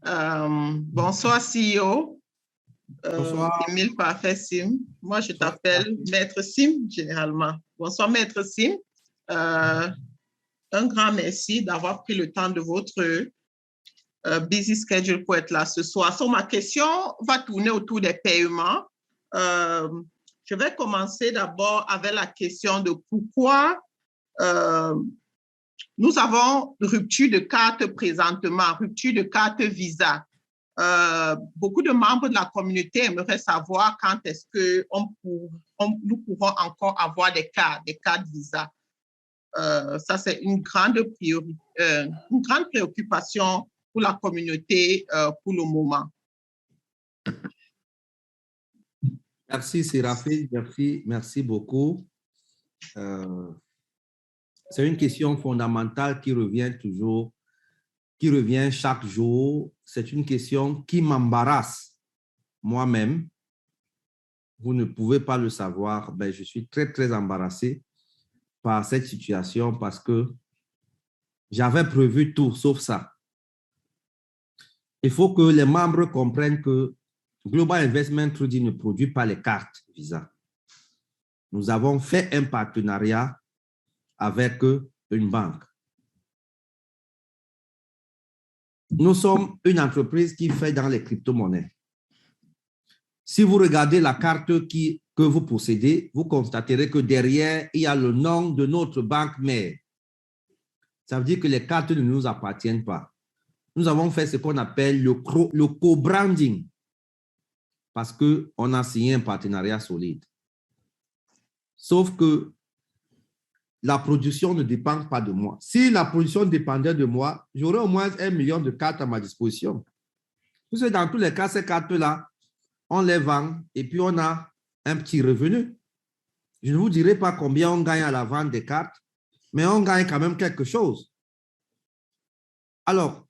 Bonsoir, CEO. Bonsoir. Émile Parfait Sim. Moi, je t'appelle Maître Sim, généralement. Bonsoir, Maître Sim. Un grand merci d'avoir pris le temps de votre busy schedule pour être là ce soir. Ma question va tourner autour des paiements. Je vais commencer d'abord avec la question de pourquoi nous avons rupture de carte présentement, rupture de carte Visa. Beaucoup de membres de la communauté aimeraient savoir quand est-ce que nous pourrons encore avoir des cartes Visa. Ça, c'est une grande préoccupation pour la communauté pour le moment. Merci, Séraphine. Merci beaucoup. C'est une question fondamentale qui revient toujours, qui revient chaque jour. C'est une question qui m'embarrasse moi-même. Vous ne pouvez pas le savoir. Ben, je suis très, très embarrassé par cette situation parce que j'avais prévu tout sauf ça. Il faut que les membres comprennent que Global Investment Holdings ne produit pas les cartes Visa. Nous avons fait un partenariat avec une banque. Nous sommes une entreprise qui fait dans les crypto-monnaies. Si vous regardez la carte que vous possédez, vous constaterez que derrière, il y a le nom de notre banque mère. Ça veut dire que les cartes ne nous appartiennent pas. Nous avons fait ce qu'on appelle le co-branding parce qu'on a signé un partenariat solide. Sauf que la production ne dépend pas de moi. Si la production dépendait de moi, j'aurais au moins 1 million de cartes à ma disposition. Parce que dans tous les cas, ces cartes-là, on les vend et puis on a un petit revenu. Je ne vous dirai pas combien on gagne à la vente des cartes, mais on gagne quand même quelque chose. Alors,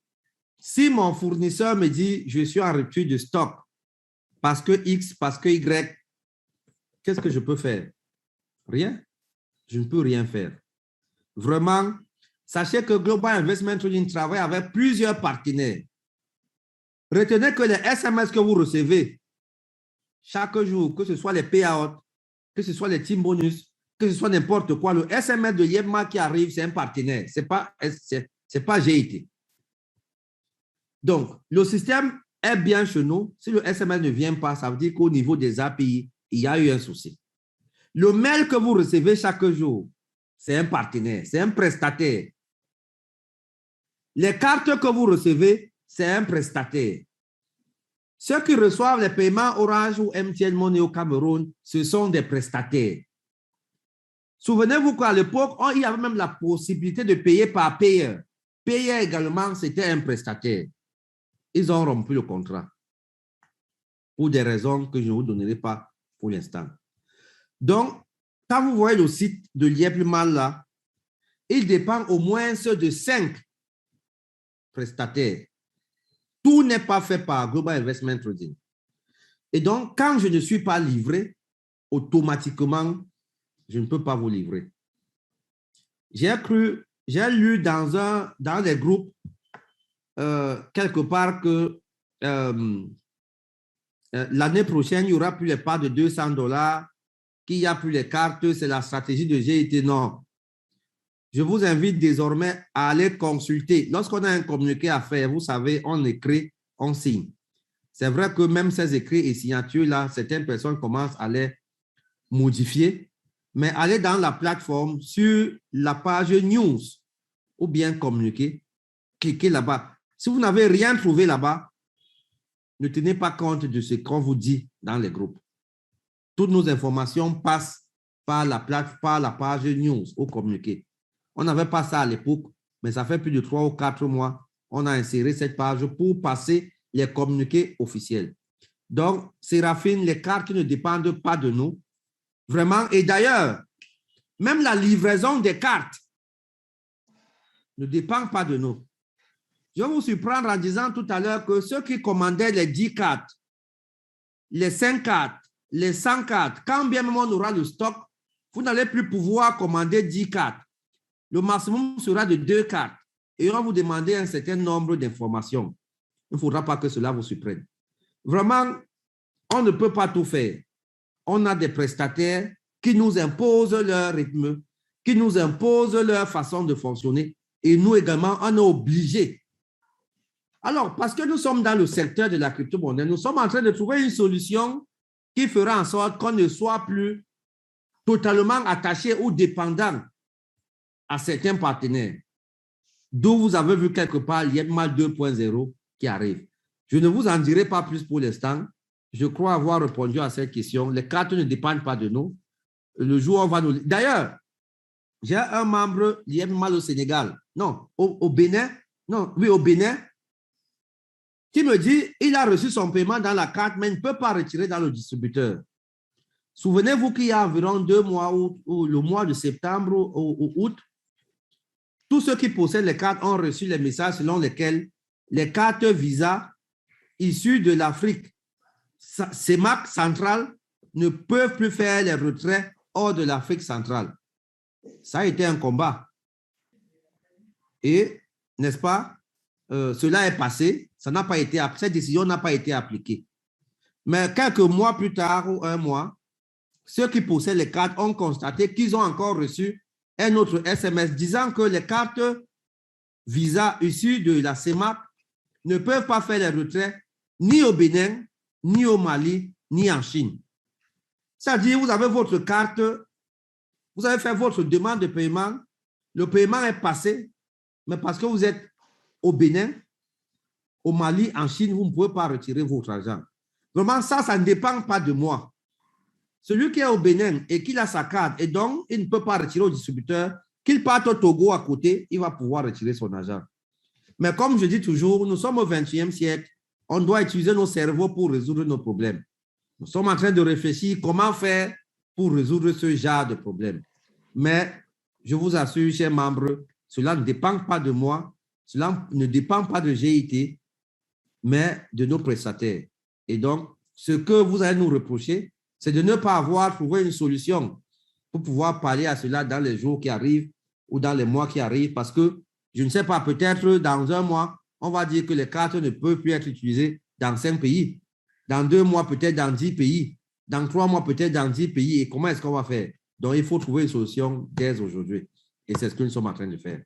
si mon fournisseur me dit « je suis en rupture de stock parce que X, parce que Y », qu'est-ce que je peux faire? Rien. Je ne peux rien faire. Vraiment, sachez que Global Investment Holdings travaille avec plusieurs partenaires. Retenez que les SMS que vous recevez chaque jour, que ce soit les payouts, que ce soit les team bonus, que ce soit n'importe quoi, le SMS de Yebma qui arrive, c'est un partenaire. Ce n'est pas GIT. Donc, le système est bien chez nous. Si le SMS ne vient pas, ça veut dire qu'au niveau des API, il y a eu un souci. Le mail que vous recevez chaque jour, c'est un partenaire, c'est un prestataire. Les cartes que vous recevez, c'est un prestataire. Ceux qui reçoivent les paiements Orange ou MTN Money au Cameroun, ce sont des prestataires. Souvenez-vous qu'à l'époque, il y avait même la possibilité de payer par payeur. Payeur également, c'était un prestataire. Ils ont rompu le contrat pour des raisons que je ne vous donnerai pas pour l'instant. Donc, quand vous voyez le site de Liebman là, il dépend au moins de 5 prestataires. Tout n'est pas fait par Global Investment Holdings. Et donc, quand je ne suis pas livré, automatiquement, je ne peux pas vous livrer. J'ai lu dans les groupes quelque part que l'année prochaine, il n'y aura plus les parts de $200, qu'il n'y a plus les cartes, c'est la stratégie de GIT. Non. Je vous invite désormais à aller consulter. Lorsqu'on a un communiqué à faire, vous savez, on écrit, on signe. C'est vrai que même ces écrits et signatures-là, certaines personnes commencent à les modifier, mais allez dans la plateforme sur la page news ou bien communiquer, cliquez là-bas. Si vous n'avez rien trouvé là-bas, ne tenez pas compte de ce qu'on vous dit dans les groupes. Toutes nos informations passent par la page news ou communiqué. On n'avait pas ça à l'époque, mais ça fait plus de 3 ou 4 mois. On a inséré cette page pour passer les communiqués officiels. Donc, Séraphine, les cartes ne dépendent pas de nous. Vraiment. Et d'ailleurs, même la livraison des cartes ne dépend pas de nous. Je vais vous surprendre en disant tout à l'heure que ceux qui commandaient les 10 cartes, les 5 cartes, les 100 cartes, quand bien même on aura le stock, vous n'allez plus pouvoir commander 10 cartes. Le maximum sera de 2 cartes et on va vous demander un certain nombre d'informations. Il ne faudra pas que cela vous surprenne. Vraiment, on ne peut pas tout faire. On a des prestataires qui nous imposent leur rythme, qui nous imposent leur façon de fonctionner. Et nous également, on est obligés. Alors, parce que nous sommes dans le secteur de la crypto-monnaie, nous sommes en train de trouver une solution qui fera en sorte qu'on ne soit plus totalement attaché ou dépendant à certains partenaires. D'où vous avez vu quelque part l'IEPMA 2.0 qui arrive. Je ne vous en dirai pas plus pour l'instant. Je crois avoir répondu à cette question. Les cartes ne dépendent pas de nous. Le jour où on va nous... D'ailleurs, j'ai un membre l'IEPMA au Sénégal. Non, au Bénin. Non, oui, au Bénin. Qui me dit il a reçu son paiement dans la carte, mais il ne peut pas retirer dans le distributeur. Souvenez-vous qu'il y a environ 2 mois, ou le mois de septembre ou août, tous ceux qui possèdent les cartes ont reçu les messages selon lesquels les cartes Visa issues de l'Afrique CEMAC centrale ne peuvent plus faire les retraits hors de l'Afrique centrale. Ça a été un combat. Et, n'est-ce pas, cela est passé, cette décision n'a pas été appliquée. Mais quelques mois plus tard ou un mois, ceux qui possèdent les cartes ont constaté qu'ils ont encore reçu un autre SMS disant que les cartes Visa issues de la CEMAC ne peuvent pas faire les retraits ni au Bénin, ni au Mali, ni en Chine. C'est-à-dire, vous avez votre carte, vous avez fait votre demande de paiement, le paiement est passé, mais parce que vous êtes au Bénin, au Mali, en Chine, vous ne pouvez pas retirer votre argent. Vraiment, ça ne dépend pas de moi. Celui qui est au Bénin et qui a sa carte et donc il ne peut pas retirer au distributeur, qu'il parte au Togo à côté, il va pouvoir retirer son argent. Mais comme je dis toujours, nous sommes au XXIe siècle, on doit utiliser nos cerveaux pour résoudre nos problèmes. Nous sommes en train de réfléchir comment faire pour résoudre ce genre de problème. Mais je vous assure, chers membres, cela ne dépend pas de moi, cela ne dépend pas de GIT, mais de nos prestataires. Et donc, ce que vous allez nous reprocher, c'est de ne pas avoir trouvé une solution pour pouvoir parler à cela dans les jours qui arrivent ou dans les mois qui arrivent, parce que, je ne sais pas, peut-être dans un mois, on va dire que les cartes ne peuvent plus être utilisées dans 5 pays. Dans 2 mois, peut-être dans 10 pays. Dans 3 mois, peut-être dans 10 pays. Et comment est-ce qu'on va faire? Donc, il faut trouver une solution dès aujourd'hui. Et c'est ce que nous sommes en train de faire.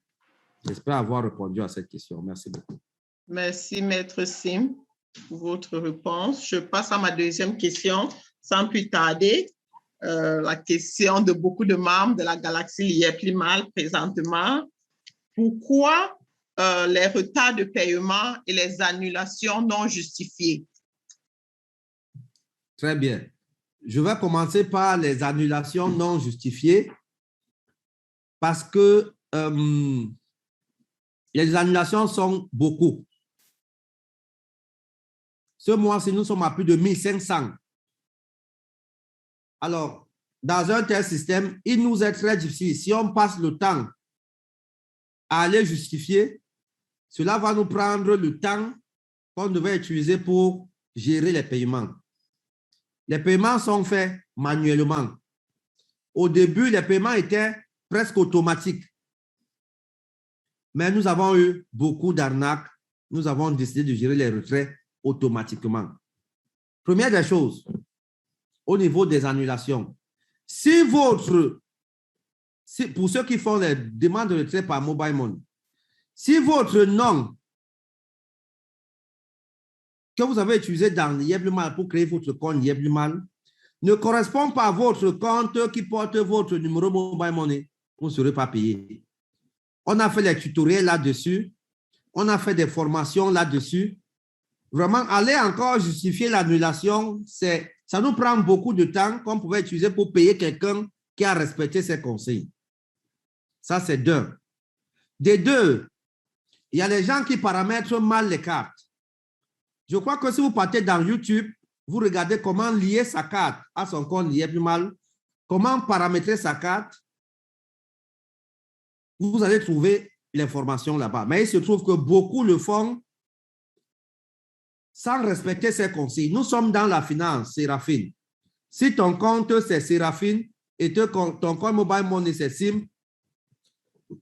J'espère avoir répondu à cette question. Merci beaucoup. Merci, Maître Sim, pour votre réponse. Je passe à ma deuxième question. Sans plus tarder, la question de beaucoup de membres de la galaxie Liep-Limal présentement. Pourquoi les retards de paiement et les annulations non justifiées? Très bien. Je vais commencer par les annulations non justifiées parce que les annulations sont beaucoup. Ce mois-ci, nous sommes à plus de 1500. Alors, dans un tel système, il nous est très difficile. Si on passe le temps à aller justifier, cela va nous prendre le temps qu'on devait utiliser pour gérer les paiements. Les paiements sont faits manuellement. Au début, les paiements étaient presque automatiques. Mais nous avons eu beaucoup d'arnaques. Nous avons décidé de gérer les retraits automatiquement. Première des choses, au niveau des annulations, pour ceux qui font les demandes de retrait par Mobile Money, si votre nom que vous avez utilisé dans Liep-Limal pour créer votre compte Liep-Limal ne correspond pas à votre compte qui porte votre numéro Mobile Money, vous ne serez pas payé. On a fait les tutoriels là-dessus, on a fait des formations là-dessus. Vraiment, aller encore justifier l'annulation, ça nous prend beaucoup de temps qu'on pouvait utiliser pour payer quelqu'un qui a respecté ses conseils. Ça, c'est d'un. Des deux, il y a les gens qui paramètrent mal les cartes. Je crois que si vous partez dans YouTube, vous regardez comment lier sa carte à son compte Liep-Limal, comment paramétrer sa carte, vous allez trouver l'information là-bas. Mais il se trouve que beaucoup le font sans respecter ses conseils. Nous sommes dans la finance, Séraphine. Si ton compte, c'est Séraphine et ton compte Mobile Money, c'est SIM,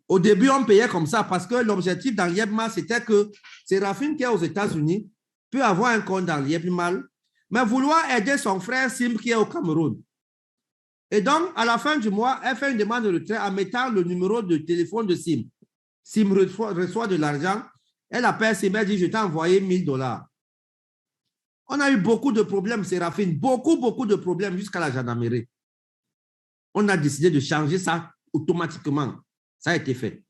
Au début, on payait comme ça parce que l'objectif dans Yebma, c'était que Séraphine, qui est aux États-Unis, peut avoir un compte dans Yebma, mais vouloir aider son frère Sim, qui est au Cameroun. Et donc, à la fin du mois, elle fait une demande de retrait en mettant le numéro de téléphone de Sim. Sim reçoit de l'argent. Elle appelle Sim, elle dit, je t'ai envoyé $1000. On a eu beaucoup de problèmes, Séraphine, beaucoup de problèmes jusqu'à la gendarmerie. On a décidé de changer ça automatiquement. Ça a été fait.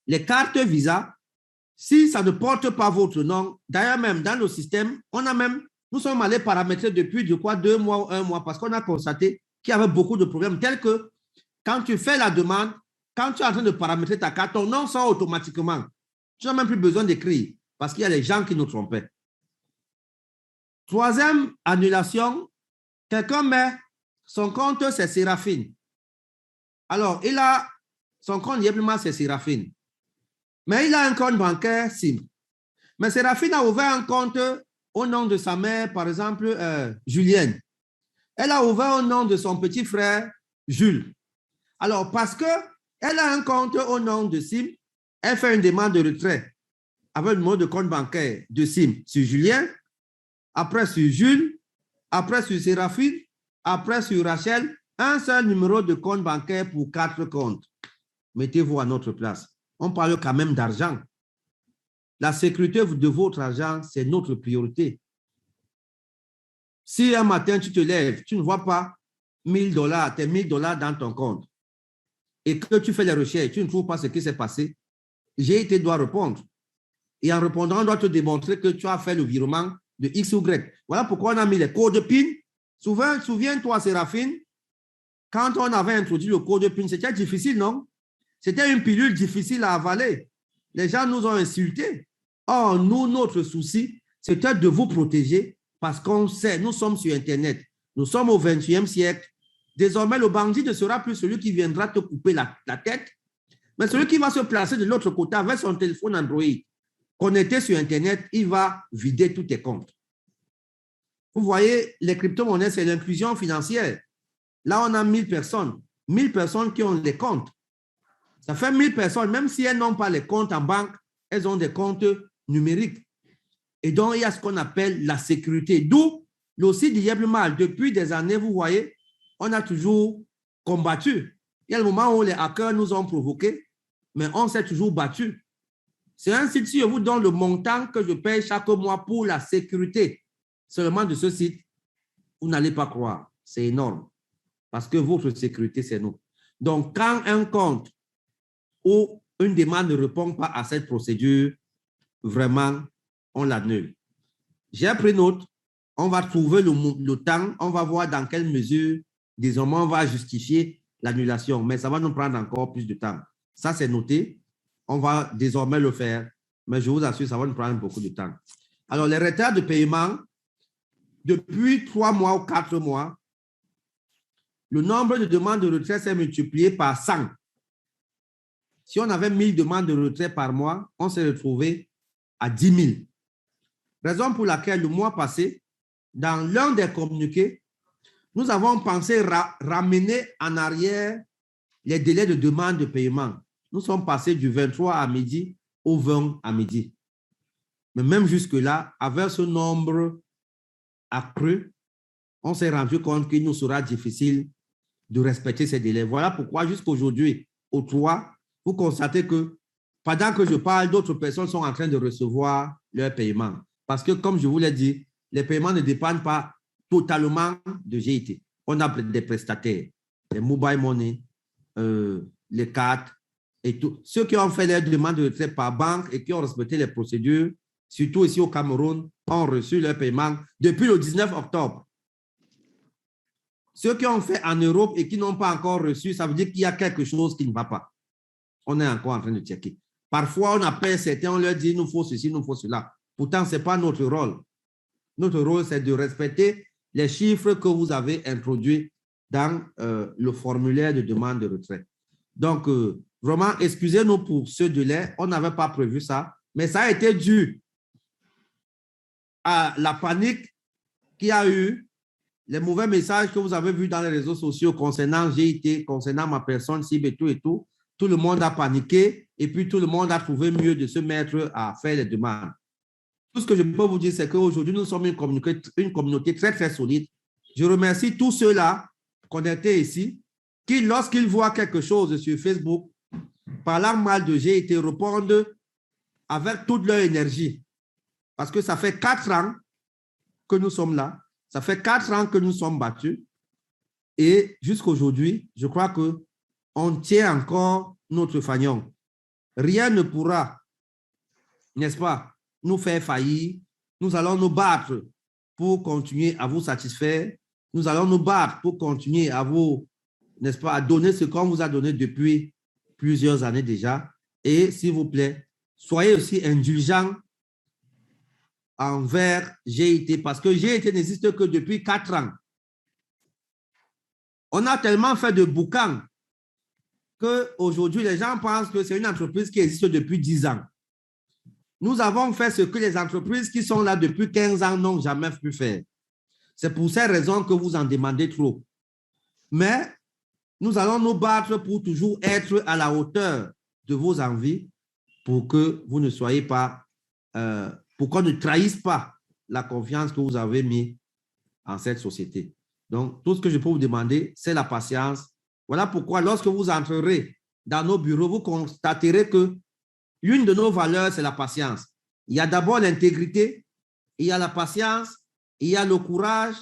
Les cartes Visa, si ça ne porte pas votre nom, d'ailleurs même dans le système, nous sommes allés paramétrer depuis 2 mois ou 1 mois parce qu'on a constaté qu'il y avait beaucoup de problèmes tels que quand tu fais la demande, quand tu es en train de paramétrer ta carte, ton nom sort automatiquement. Tu n'as même plus besoin d'écrire parce qu'il y a les gens qui nous trompaient. 3e annulation, quelqu'un met son compte, c'est Séraphine. Alors, son compte Yebma, c'est Séraphine. Mais il a un compte bancaire Sim. Mais Séraphine a ouvert un compte au nom de sa mère, par exemple, Julienne. Elle a ouvert au nom de son petit frère, Jules. Alors, parce qu'elle a un compte au nom de Sim, elle fait une demande de retrait avec le numéro de compte bancaire de Sim sur Julien, après sur Jules, après sur Séraphine, après sur Rachel, un seul numéro de compte bancaire pour 4 comptes. Mettez-vous à notre place. On parle quand même d'argent. La sécurité de votre argent, c'est notre priorité. Si un matin, tu te lèves, tu ne vois pas $1000, tes $1000 dans ton compte, et que tu fais les recherches, tu ne trouves pas ce qui s'est passé, GIT doit répondre. Et en répondant, on doit te démontrer que tu as fait le virement de X ou Y. Voilà pourquoi on a mis les codes PIN. Souviens-toi, Séraphine, quand on avait introduit le code PIN, c'était difficile, non? C'était une pilule difficile à avaler. Les gens nous ont insultés. Or, nous, notre souci, c'était de vous protéger parce qu'on sait, nous sommes sur Internet. Nous sommes au XXIe siècle. Désormais, le bandit ne sera plus celui qui viendra te couper la tête, mais celui qui va se placer de l'autre côté avec son téléphone Android. Connecté sur Internet, il va vider tous tes comptes. Vous voyez, les crypto-monnaies, c'est l'inclusion financière. Là, on a 1000 personnes. 1000 personnes qui ont les comptes. Ça fait 1000 personnes, même si elles n'ont pas les comptes en banque, elles ont des comptes numériques. Et donc, il y a ce qu'on appelle la sécurité. D'où le site Yebma, depuis des années, vous voyez, on a toujours combattu. Il y a le moment où les hackers nous ont provoqués, mais on s'est toujours battu. C'est un site, si je vous donne le montant que je paye chaque mois pour la sécurité seulement de ce site, vous n'allez pas croire. C'est énorme. Parce que votre sécurité, c'est nous. Donc, quand un compte ou une demande ne répond pas à cette procédure, vraiment, on l'annule. J'ai pris note. On va trouver le temps. On va voir dans quelle mesure, désormais, on va justifier l'annulation. Mais ça va nous prendre encore plus de temps. Ça, c'est noté. On va désormais le faire. Mais je vous assure, ça va nous prendre beaucoup de temps. Alors, les retards de paiement, depuis 3 mois ou 4 mois, le nombre de demandes de retrait s'est multiplié par 100. Si on avait 1000 demandes de retrait par mois, on s'est retrouvé à 10 000. Raison pour laquelle le mois passé, dans l'un des communiqués, nous avons pensé ramener en arrière les délais de demande de paiement. Nous sommes passés du 23 à midi au 20 à midi. Mais même jusque-là, avec ce nombre accru, on s'est rendu compte qu'il nous sera difficile de respecter ces délais. Voilà pourquoi jusqu'aujourd'hui, au 3, vous constatez que pendant que je parle, d'autres personnes sont en train de recevoir leur paiement. Parce que, comme je vous l'ai dit, les paiements ne dépendent pas totalement de GIT. On a des prestataires, les mobile money, les cartes et tout. Ceux qui ont fait leur demande de retrait par banque et qui ont respecté les procédures, surtout ici au Cameroun, ont reçu leur paiement depuis le 19 octobre. Ceux qui ont fait en Europe et qui n'ont pas encore reçu, ça veut dire qu'il y a quelque chose qui ne va pas. On est encore en train de checker. Parfois, on appelle certains, on leur dit, il nous faut ceci, il nous faut cela. Pourtant, ce n'est pas notre rôle. Notre rôle, c'est de respecter les chiffres que vous avez introduits dans le formulaire de demande de retrait. Donc, vraiment, excusez-nous pour ce délai. On n'avait pas prévu ça, mais ça a été dû à la panique qu'il y a eu, les mauvais messages que vous avez vus dans les réseaux sociaux concernant GIT, concernant ma personne cible et tout, tout le monde a paniqué et puis tout le monde a trouvé mieux de se mettre à faire les demandes. Tout ce que je peux vous dire, c'est qu'aujourd'hui, nous sommes une communauté très, très solide. Je remercie tous ceux-là connectés ici qui, lorsqu'ils voient quelque chose sur Facebook, parlant mal de GIT, répondent avec toute leur énergie. Parce que ça fait 4 ans que nous sommes là. Ça fait 4 ans que nous sommes battus. Et jusqu'à aujourd'hui, je crois qu'on tient encore notre fanion. Rien ne pourra, n'est-ce pas, nous faire faillir. Nous allons nous battre pour continuer à vous satisfaire. Nous allons nous battre pour continuer à vous, n'est-ce pas, à donner ce qu'on vous a donné depuis plusieurs années déjà. Et s'il vous plaît, soyez aussi indulgents envers GIT parce que GIT n'existe que depuis 4 ans. On a tellement fait de boucans qu'aujourd'hui, les gens pensent que c'est une entreprise qui existe depuis 10 ans. Nous avons fait ce que les entreprises qui sont là depuis 15 ans n'ont jamais pu faire. C'est pour ces raisons que vous en demandez trop. Mais nous allons nous battre pour toujours être à la hauteur de vos envies pour que vous ne soyez pas, pour qu'on ne trahisse pas la confiance que vous avez mise en cette société. Donc, tout ce que je peux vous demander, c'est la patience. Voilà pourquoi lorsque vous entrerez dans nos bureaux, vous constaterez que l'une de nos valeurs, c'est la patience. Il y a d'abord l'intégrité, il y a la patience, il y a le courage,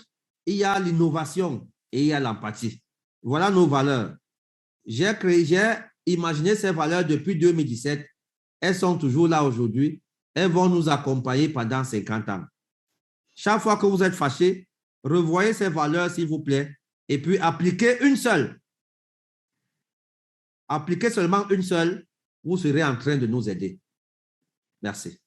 il y a l'innovation et il y a l'empathie. Voilà nos valeurs. J'ai imaginé ces valeurs depuis 2017. Elles sont toujours là aujourd'hui. Elles vont nous accompagner pendant 50 ans. Chaque fois que vous êtes fâché, revoyez ces valeurs, s'il vous plaît, et puis appliquez une seule. Appliquez seulement une seule, vous serez en train de nous aider. Merci.